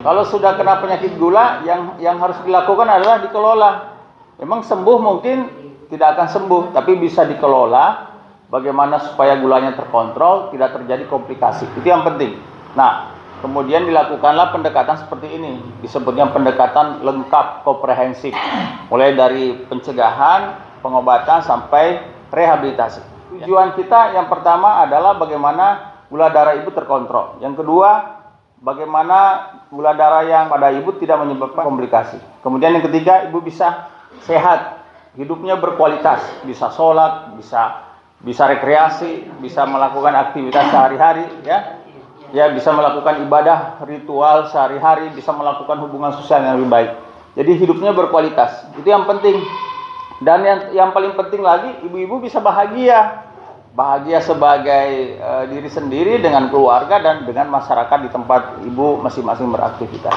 Kalau sudah kena penyakit gula, yang harus dilakukan adalah dikelola. Memang sembuh mungkin tidak akan sembuh, tapi bisa dikelola bagaimana supaya gulanya terkontrol, tidak terjadi komplikasi. Itu yang penting. Nah, kemudian dilakukanlah pendekatan seperti ini, disebutnya pendekatan lengkap komprehensif, mulai dari pencegahan, pengobatan sampai rehabilitasi. Tujuan kita yang pertama adalah bagaimana gula darah ibu terkontrol. Yang kedua, bagaimana gula darah yang pada ibu tidak menyebabkan komplikasi. Kemudian yang ketiga, ibu bisa sehat, hidupnya berkualitas, bisa sholat, bisa rekreasi, bisa melakukan aktivitas sehari-hari, ya bisa melakukan ibadah ritual sehari-hari, bisa melakukan hubungan sosial yang lebih baik. Jadi hidupnya berkualitas, itu yang penting. Dan yang paling penting lagi, ibu-ibu bisa bahagia sebagai diri sendiri, dengan keluarga dan dengan masyarakat di tempat ibu masing-masing beraktivitas.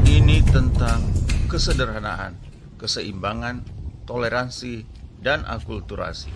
Ini tentang kesederhanaan, keseimbangan, toleransi, dan akulturasi.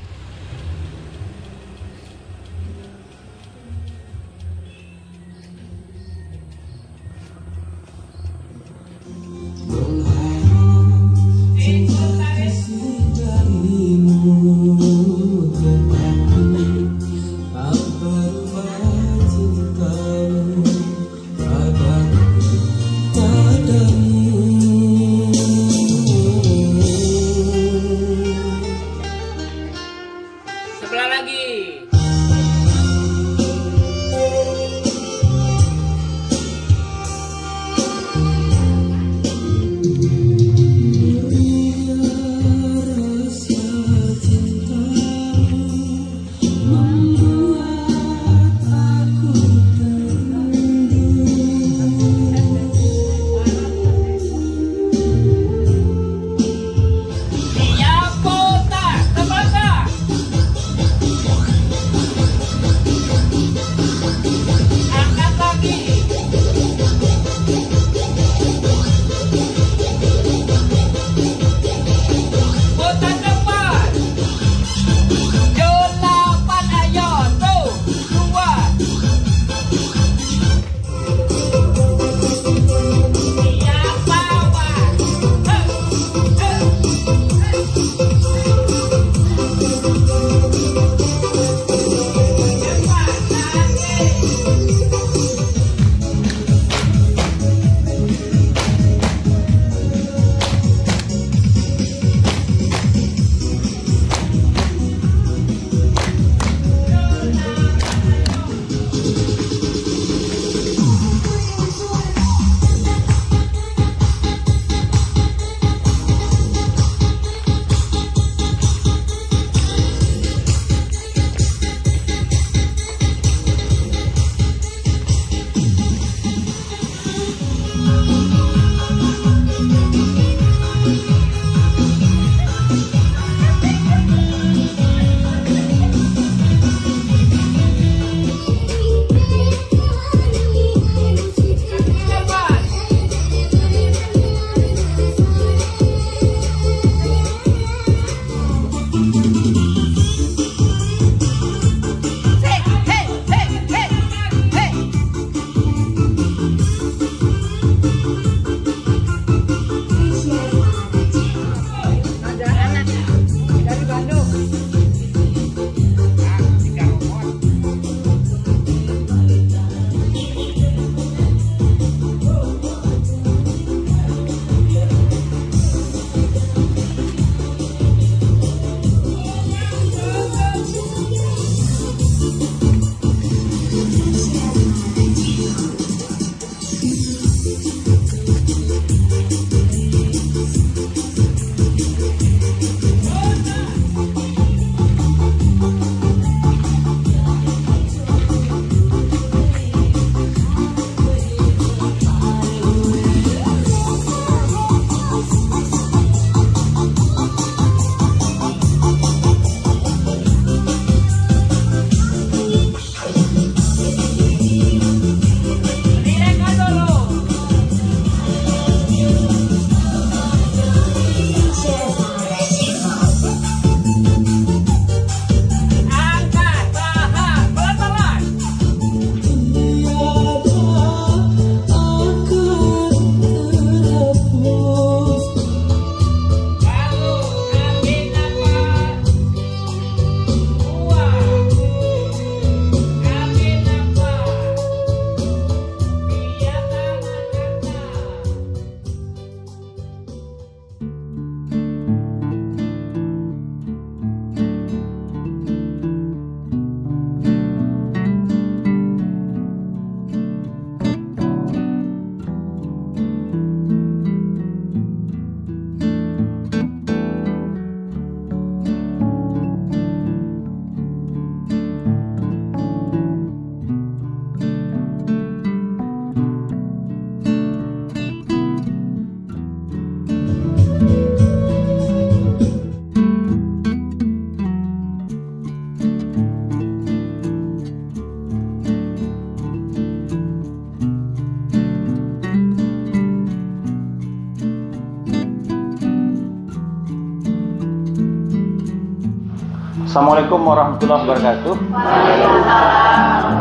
Assalamualaikum warahmatullahi wabarakatuh.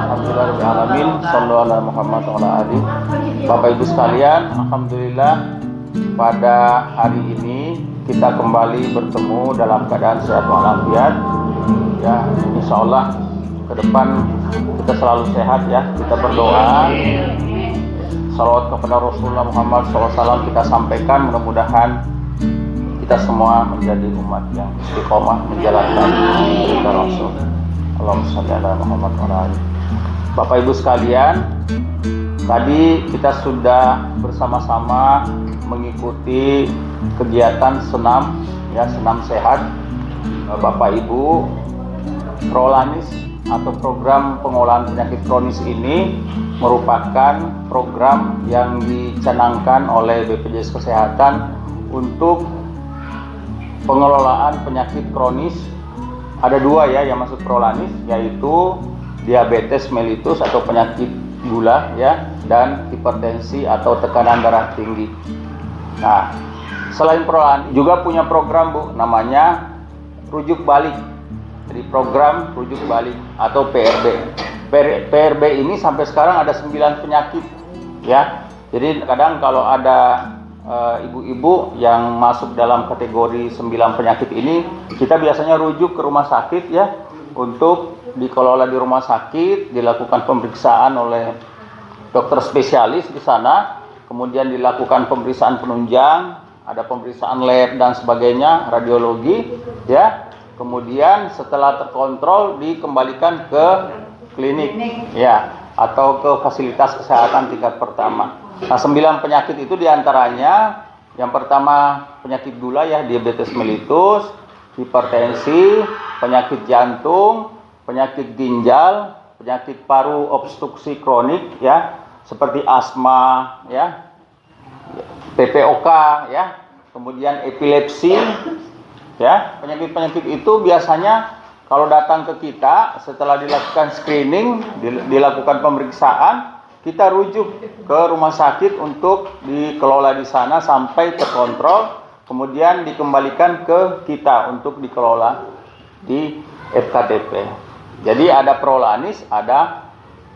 Alhamdulillahirrahmanirrahim. Sallu ala Muhammad wa ala ali. Bapak Ibu sekalian, alhamdulillah pada hari ini kita kembali bertemu dalam keadaan sehat walafiat. Ya, insya Allah ke depan kita selalu sehat ya. Kita berdoa. Salawat kepada Rasulullah Muhammad SAW kita sampaikan, mudah-mudahan kita semua menjadi umat yang istiqomah menjalankan perintah Rasul. Allahumma shalli ala Muhammad wa ala ali. Bapak Ibu sekalian, tadi kita sudah bersama-sama mengikuti kegiatan senam ya, senam sehat. Bapak Ibu, Prolanis atau program pengolahan penyakit kronis ini merupakan program yang dicanangkan oleh BPJS Kesehatan untuk pengelolaan penyakit kronis. Ada dua ya yang masuk Prolanis, yaitu diabetes mellitus atau penyakit gula ya, dan hipertensi atau tekanan darah tinggi. Nah, selain Prolanis juga punya program Bu, namanya rujuk balik. Jadi program rujuk balik atau PRB. PRB ini sampai sekarang ada 9 penyakit ya. Jadi kadang kalau ada ibu-ibu yang masuk dalam kategori 9 penyakit ini, kita biasanya rujuk ke rumah sakit ya, untuk dikelola di rumah sakit, dilakukan pemeriksaan oleh dokter spesialis di sana, kemudian dilakukan pemeriksaan penunjang, ada pemeriksaan lab dan sebagainya, radiologi ya. Kemudian setelah terkontrol dikembalikan ke klinik ya, atau ke fasilitas kesehatan tingkat pertama. Nah, 9 penyakit itu diantaranya yang pertama penyakit gula ya, diabetes mellitus, hipertensi, penyakit jantung, penyakit ginjal, penyakit paru obstruksi kronik ya, seperti asma ya, PPOK ya, kemudian epilepsi ya. Penyakit-penyakit itu biasanya kalau datang ke kita setelah dilakukan screening, dilakukan pemeriksaan, kita rujuk ke rumah sakit untuk dikelola di sana sampai terkontrol, kemudian dikembalikan ke kita untuk dikelola di FKTP. Jadi ada Prolanis, ada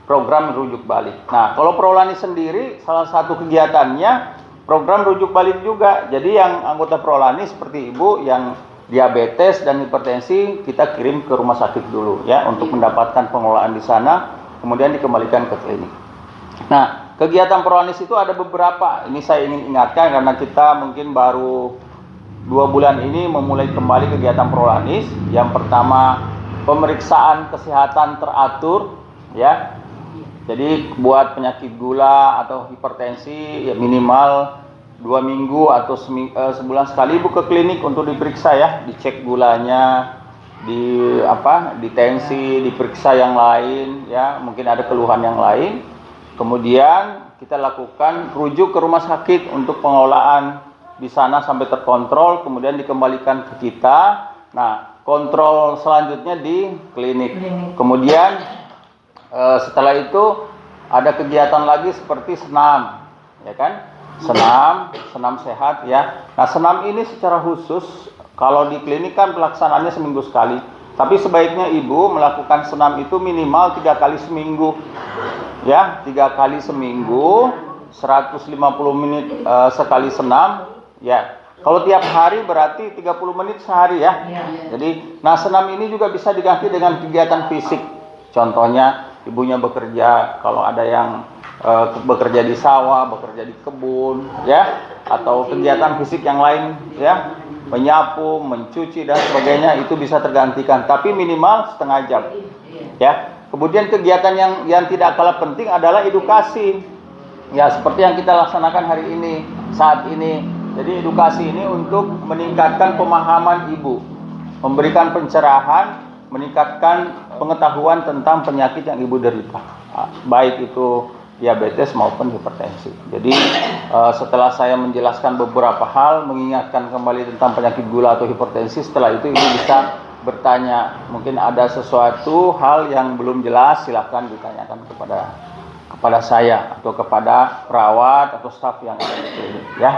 program rujuk balik. Nah, kalau Prolanis sendiri salah satu kegiatannya program rujuk balik juga. Jadi yang anggota Prolanis seperti Ibu yang diabetes dan hipertensi, kita kirim ke rumah sakit dulu ya, untuk mendapatkan pengelolaan di sana, kemudian dikembalikan ke klinik. Nah, kegiatan Prolanis itu ada beberapa. Ini saya ingin ingatkan karena kita mungkin baru 2 bulan ini memulai kembali kegiatan Prolanis. Yang pertama, pemeriksaan kesehatan teratur ya. Jadi buat penyakit gula atau hipertensi ya minimal 2 minggu atau sebulan sekali Ibu ke klinik untuk diperiksa ya, dicek gulanya, di tensi, diperiksa yang lain ya, mungkin ada keluhan yang lain. Kemudian kita lakukan rujuk ke rumah sakit untuk pengelolaan di sana sampai terkontrol, kemudian dikembalikan ke kita. Nah, kontrol selanjutnya di klinik. Kemudian setelah itu ada kegiatan lagi seperti senam ya kan, senam sehat ya. Nah, senam ini secara khusus kalau di klinik kan pelaksanaannya seminggu sekali, tapi sebaiknya Ibu melakukan senam itu minimal 3 kali seminggu ya, 3 kali seminggu, 150 menit sekali senam ya. Kalau tiap hari berarti 30 menit sehari ya. Jadi, nah senam ini juga bisa diganti dengan kegiatan fisik. Contohnya ibunya bekerja, kalau ada yang bekerja di sawah, bekerja di kebun ya, atau kegiatan fisik yang lain ya, menyapu, mencuci dan sebagainya, itu bisa tergantikan, tapi minimal setengah jam ya. Kemudian kegiatan yang tidak kalah penting adalah edukasi ya, seperti yang kita laksanakan hari ini, saat ini. Jadi edukasi ini untuk meningkatkan pemahaman Ibu, memberikan pencerahan, meningkatkan pengetahuan tentang penyakit yang Ibu derita, baik itu diabetes maupun hipertensi. Jadi setelah saya menjelaskan beberapa hal, mengingatkan kembali tentang penyakit gula atau hipertensi, setelah itu Ibu bisa bertanya. Mungkin ada sesuatu hal yang belum jelas, silakan ditanyakan kepada saya atau kepada perawat atau staf yang ada di klinik ya.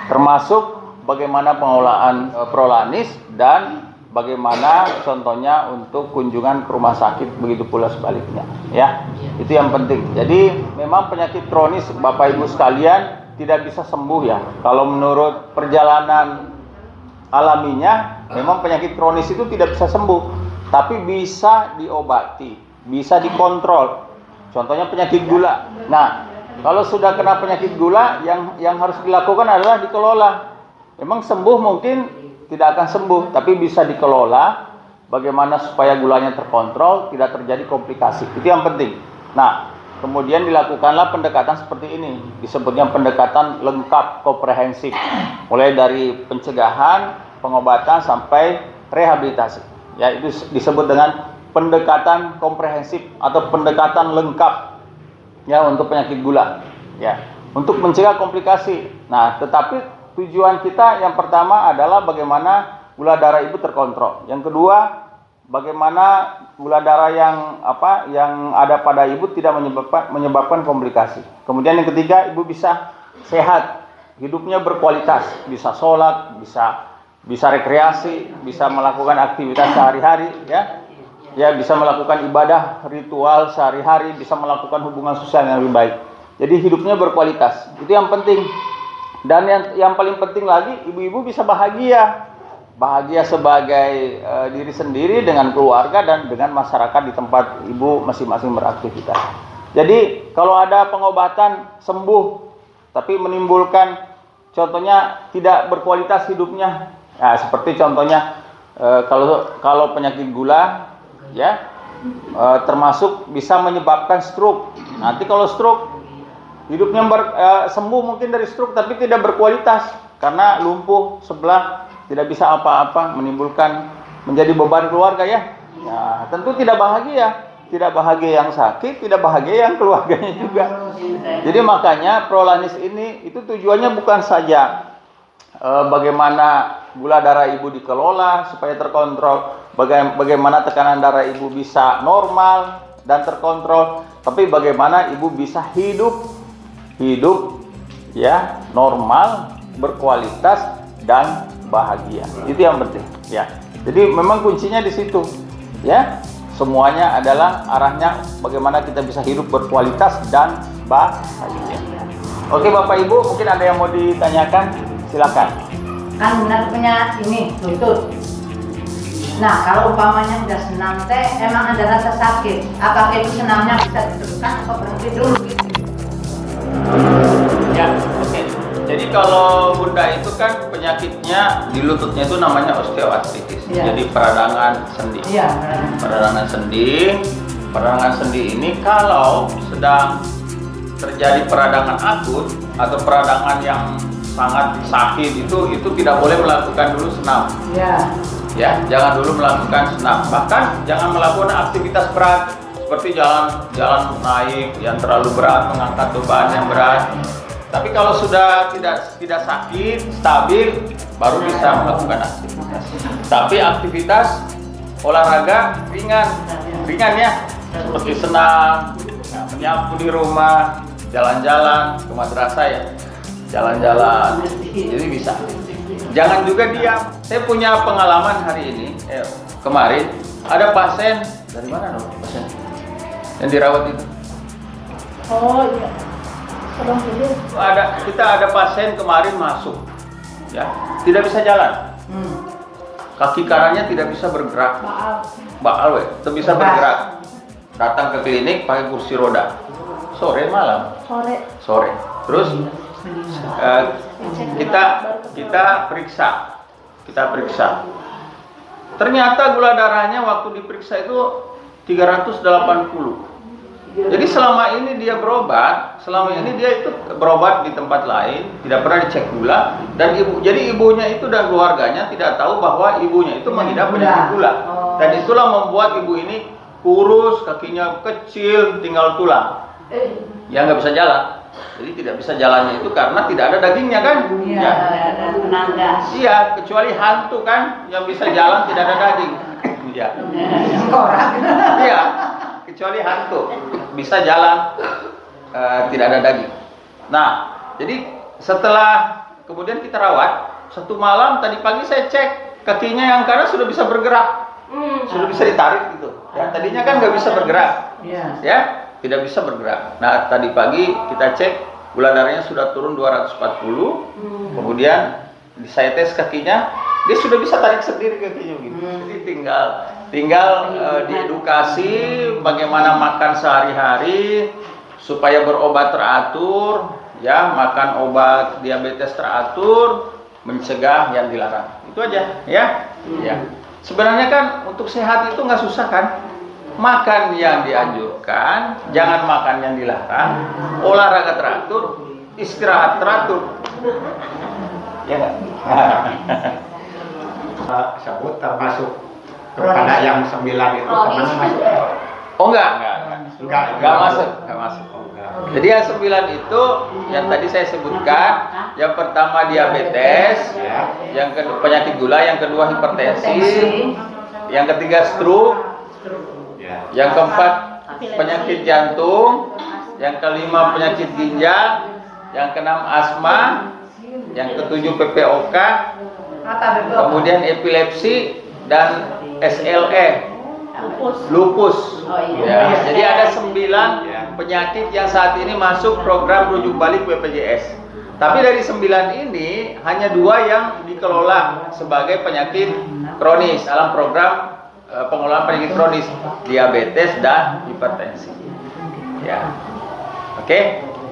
Termasuk bagaimana pengelolaan Prolanis dan bagaimana contohnya untuk kunjungan ke rumah sakit, begitu pula sebaliknya, ya. Itu yang penting. Jadi memang penyakit kronis Bapak Ibu sekalian tidak bisa sembuh ya. Kalau menurut perjalanan alaminya, memang penyakit kronis itu tidak bisa sembuh, tapi bisa diobati, bisa dikontrol. Contohnya penyakit gula. Nah, kalau sudah kena penyakit gula, yang harus dilakukan adalah dikelola. Memang sembuh mungkin tidak akan sembuh, tapi bisa dikelola bagaimana supaya gulanya terkontrol, tidak terjadi komplikasi. Itu yang penting. Nah, kemudian dilakukanlah pendekatan seperti ini, disebutnya pendekatan lengkap komprehensif, mulai dari pencegahan, pengobatan sampai rehabilitasi. Ya, itu disebut dengan pendekatan komprehensif atau pendekatan lengkap ya untuk penyakit gula. Ya, untuk mencegah komplikasi. Nah, tetapi tujuan kita yang pertama adalah bagaimana gula darah ibu terkontrol. Yang kedua, bagaimana gula darah yang ada pada ibu tidak menyebabkan komplikasi. Kemudian yang ketiga, ibu bisa sehat, hidupnya berkualitas, bisa sholat, bisa rekreasi, bisa melakukan aktivitas sehari-hari, ya bisa melakukan ibadah ritual sehari-hari, bisa melakukan hubungan sosial yang lebih baik. Jadi hidupnya berkualitas, itu yang penting. Dan yang paling penting lagi, ibu-ibu bisa bahagia sebagai diri sendiri, dengan keluarga dan dengan masyarakat di tempat ibu masing-masing beraktivitas. Jadi kalau ada pengobatan sembuh tapi menimbulkan contohnya tidak berkualitas hidupnya, nah, seperti contohnya kalau penyakit gula ya termasuk bisa menyebabkan stroke. Nanti kalau stroke, hidupnya sembuh mungkin dari stroke tapi tidak berkualitas karena lumpuh sebelah, tidak bisa apa-apa, menjadi beban keluarga ya. Nah, tentu tidak bahagia yang sakit, tidak bahagia yang keluarganya juga. Jadi makanya Prolanis ini itu tujuannya bukan saja bagaimana gula darah ibu dikelola supaya terkontrol, bagaimana tekanan darah ibu bisa normal dan terkontrol, tapi bagaimana ibu bisa hidup ya normal, berkualitas dan bahagia. Itu yang penting ya. Jadi memang kuncinya di situ ya. Semuanya adalah arahnya bagaimana kita bisa hidup berkualitas dan bahagia. Oke Bapak Ibu, mungkin ada yang mau ditanyakan, silakan. Kan benar punya ini lutut. Nah, kalau umpamanya udah senam teh, emang ada rasa sakit. Apakah itu senamnya bisa diteruskan atau berhenti dulu gitu? Ya, oke. Jadi kalau Bunda itu kan penyakitnya di lututnya itu namanya osteoartritis. Ya. Jadi peradangan sendi. Iya, Peradangan sendi ini kalau sedang terjadi peradangan akut atau peradangan yang sangat sakit itu tidak boleh melakukan dulu senam. Iya. Ya, jangan dulu melakukan senam. Bahkan jangan melakukan aktivitas berat seperti jalan naik yang terlalu berat, mengangkat beban yang berat. Tapi kalau sudah tidak sakit, stabil, baru bisa melakukan aktivitas. Tapi aktivitas olahraga ringan ya, seperti senam, menyapu di rumah, jalan-jalan ke madrasah ya, jalan-jalan. Jadi bisa. Jangan juga diam. Saya punya pengalaman hari ini, kemarin ada pasien dari mana dong pasien yang dirawat itu? Oh iya. Kita ada pasien kemarin masuk, ya, tidak bisa jalan, kaki kanannya tidak bisa bergerak, tidak bisa bergerak. Datang ke klinik pakai kursi roda, sore. Terus kita periksa. Ternyata gula darahnya waktu diperiksa itu 380. Jadi selama ini dia berobat di tempat lain, tidak pernah dicek gula, dan ibunya itu dan keluarganya tidak tahu bahwa ibunya itu mengidap penyakit gula. Dan itulah membuat ibu ini kurus, kakinya kecil, tinggal tulang. Ya nggak bisa jalan. Jadi tidak bisa jalannya itu karena tidak ada dagingnya kan? Iya, ada tenaga. Iya, kecuali hantu kan yang bisa jalan tidak ada daging. Iya. Iya. Kecuali hantu bisa jalan tidak ada daging. Nah, jadi setelah kemudian kita rawat, satu malam tadi pagi saya cek kakinya yang kanan sudah bisa bergerak, sudah bisa ditarik gitu. Ya, tadinya kan nggak bisa bergerak, ya, tidak bisa bergerak. Nah, tadi pagi kita cek gula darahnya sudah turun 240, kemudian saya tes kakinya, dia sudah bisa tarik sendiri kakinya gitu. Jadi tinggal diedukasi bagaimana makan sehari-hari supaya berobat teratur, ya, makan obat diabetes teratur, mencegah yang dilarang. Itu aja, ya. Ya. Sebenarnya kan untuk sehat itu nggak susah kan? Makan yang dianjurkan, jangan makan yang dilarang, olahraga teratur, istirahat teratur. Ya nggak? Sebut termasuk kepada yang 9 itu kemana masuk? Oh enggak masuk. Jadi yang 9 itu yang tadi saya sebutkan, yang pertama diabetes, yang kedua penyakit gula, yang kedua hipertensi, yang ketiga stroke, yang keempat penyakit jantung, yang kelima penyakit ginjal, yang keenam asma, yang ketujuh PPOK, kemudian epilepsi dan SLE, lupus. Ya, jadi ada 9 penyakit yang saat ini masuk program rujuk balik BPJS. Tapi dari 9 ini hanya 2 yang dikelola sebagai penyakit kronis dalam program pengelolaan penyakit kronis, diabetes dan hipertensi. Ya, oke.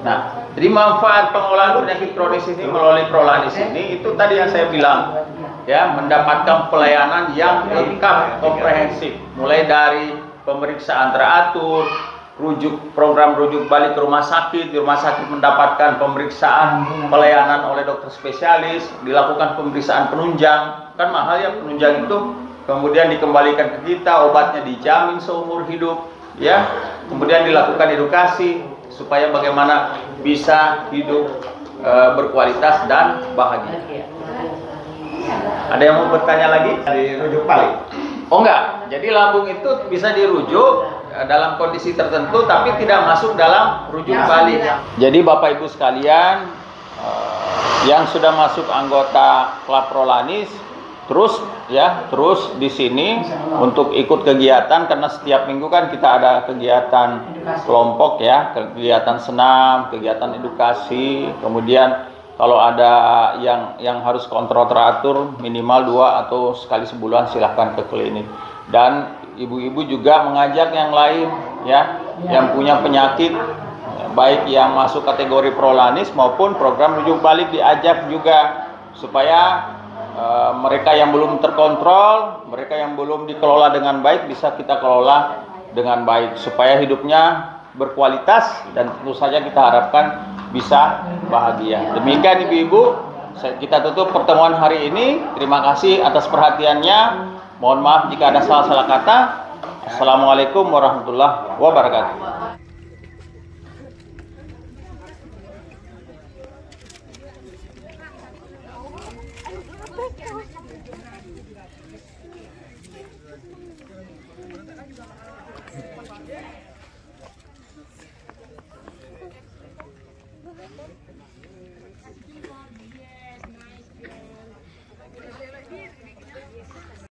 Nah, jadi manfaat pengelolaan penyakit kronis ini melalui Prolanis ini itu tadi yang saya bilang, ya, mendapatkan pelayanan yang lengkap, komprehensif, mulai dari pemeriksaan teratur, program rujuk balik ke rumah sakit, di rumah sakit mendapatkan pemeriksaan pelayanan oleh dokter spesialis, dilakukan pemeriksaan penunjang, kan mahal ya penunjang itu, kemudian dikembalikan ke kita, obatnya dijamin seumur hidup, ya, kemudian dilakukan edukasi supaya bagaimana bisa hidup berkualitas dan bahagia. Ada yang mau bertanya lagi? Dirujuk balik. Oh enggak, jadi lambung itu bisa dirujuk dalam kondisi tertentu tapi tidak masuk dalam rujuk balik. Jadi Bapak Ibu sekalian yang sudah masuk anggota klub Prolanis terus di sini untuk ikut kegiatan, karena setiap minggu kan kita ada kegiatan kelompok, ya, kegiatan senam, kegiatan edukasi, kemudian kalau ada yang harus kontrol teratur minimal 2 atau sekali sebulan silahkan ke klinik. Dan ibu-ibu juga mengajak yang lain, ya, yang punya penyakit, baik yang masuk kategori Prolanis maupun program rujuk balik diajak juga supaya mereka yang belum terkontrol, mereka yang belum dikelola dengan baik bisa kita kelola dengan baik supaya hidupnya berkualitas dan tentu saja kita harapkan bisa bahagia. Demikian ibu-ibu, kita tutup pertemuan hari ini. Terima kasih atas perhatiannya. Mohon maaf jika ada salah-salah kata. Assalamualaikum warahmatullahi wabarakatuh.